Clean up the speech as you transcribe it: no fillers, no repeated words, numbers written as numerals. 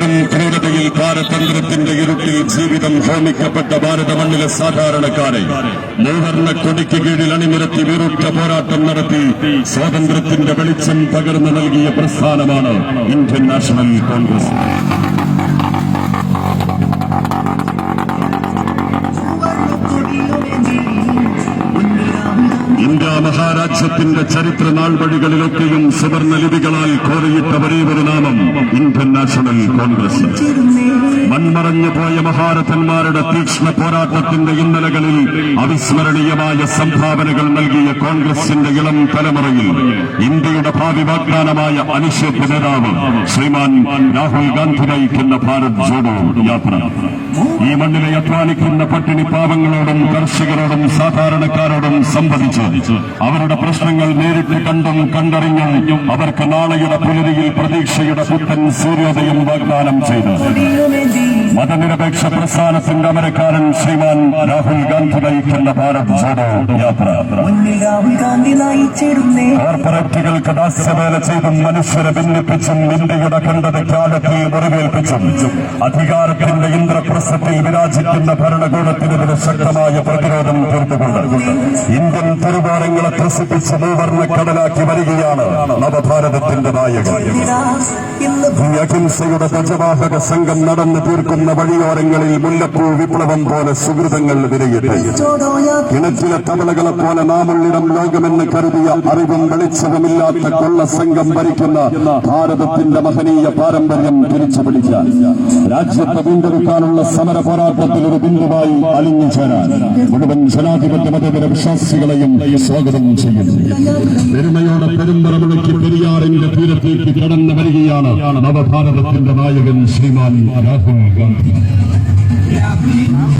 ക്രൂരതയിൽ പാരതന്ത്രത്തിന്റെ ഇരുട്ടിൽ ജീവിതം ഹോമിക്കപ്പെട്ട ഭാരത മണ്ണിലെ സാധാരണക്കാരെ മൂവർണ്ണ കൊടിക്ക് കീഴിൽ അണിനിരത്തി വീറുറ്റ പോരാട്ടം നടത്തി സ്വാതന്ത്ര്യത്തിന്റെ വെളിച്ചം പകർന്നു നൽകിയ പ്രസ്ഥാനമാണ് ഇന്ത്യൻ നാഷണൽ കോൺഗ്രസ്. ഇന്ത്യ മഹാരാജ്യത്തിന്റെ ചരിത്ര നാൾവഴികളിലൊക്കെയും സുവർണ ലിപികളാൽ കോറിയിട്ട ഒരേ ഒരു നാമം ഇന്ത്യൻ നാഷണൽ കോൺഗ്രസ്. മൺമറഞ്ഞു പോയ മഹാരഥന്മാരുടെ തീക്ഷ്ണ പോരാട്ടത്തിന്റെ ഇന്നലകളിൽ അവിസ്മരണീയമായ സംഭാവനകൾ നൽകിയ കോൺഗ്രസിന്റെ ഇളം തലമുറയിൽ ഇന്ത്യയുടെ ഭാവി വാഗ്ദാനമായ അനിശ്ചിത നേതാവ് ശ്രീമാൻ രാഹുൽ ഗാന്ധി നയിക്കുന്ന ഭാരത് ജോഡോ യാത്ര ഈ മണ്ണിലെ അധ്വാനിക്കുന്ന പട്ടിണി പാവങ്ങളോടും കർഷകരോടും സാധാരണക്കാരോടും സംവദിച്ച് അവരുടെ പ്രശ്നങ്ങൾ നേരിട്ട് കണ്ടും കണ്ടറിഞ്ഞും അവർക്ക് നാളെയുടെ പുലരിയിൽ പ്രതീക്ഷയുടെ പുത്തൻ സൂര്യോദയം വാഗ്ദാനം ചെയ്തു മതനിരപേക്ഷ പ്രസ്ഥാനത്തിന്റെ അമരക്കാരൻ ശ്രീമാൻ രാഹുൽ ഗാന്ധി നയിക്കുന്ന ഭാരത് ജോഡോ യാത്ര കോർപ്പറേറ്റുകൾക്ക് ദാസ്യവേല ചെയ്തും മനുഷ്യരെ ഭിന്നിപ്പിച്ചും ഇന്ത്യയുടെ ഖണ്ഡതയ്ക്ക് ആഴത്തിൽ മുറിവേൽപ്പിച്ചും അധികാരത്തിന്റെ ഇന്ദ്രപ്രസ്ഥത്തിൽ വിരാജിക്കുന്ന ഭരണകൂടത്തിനെതിരെ ശക്തമായ പ്രതിരോധം തീർത്തുകൊണ്ട് ഇന്ത്യൻ തിരുവോരങ്ങളെ ത്രസിപ്പിച്ച് മൂവർണ്ണ കടലാക്കി വരികയാണ് നവഭാരതത്തിന്റെ നായകൻ. അഹിംസയുടെ ധ്വജവാഹക സംഘം നടന്നു തീർക്കുന്ന വഴിയോരങ്ങളിൽ മുല്ലപ്പൂ വിപ്ലവം പോലെ സുഹൃതങ്ങൾ വിരയട്ടെ. കിണറ്റിലെ തവളകളെ പോലെ നാമുള്ളിടം ലോകമെന്ന് കരുതിയ അറിവും വെളിച്ചവുമില്ലാത്ത കൊള്ള സംഘം ഭരിക്കുന്ന ഭാരതത്തിന്റെ മഹനീയ പാരമ്പര്യം തിരിച്ചുപിടിക്കാൻ രാജ്യത്തെ വീണ്ടെടുക്കാനുള്ള സമര പോരാട്ടത്തിൽ ഒരു ബിന്ദുവായി അലിഞ്ഞു ചേരാൻ മുഴുവൻ ജനാധിപത്യ മതേതര വിശ്വാസികളെയും സ്വാഗതം ചെയ്യുന്നു. പെരുമയോടെ പെരുമ്പറമുഴക്കി പെരിയാറിന്റെ തീരത്തേക്ക് കടന്നു വരികയാണ് നവഭാരതത്തിന്റെ നായകൻ ശ്രീമാൻ രാഹുൽ ഗാന്ധി.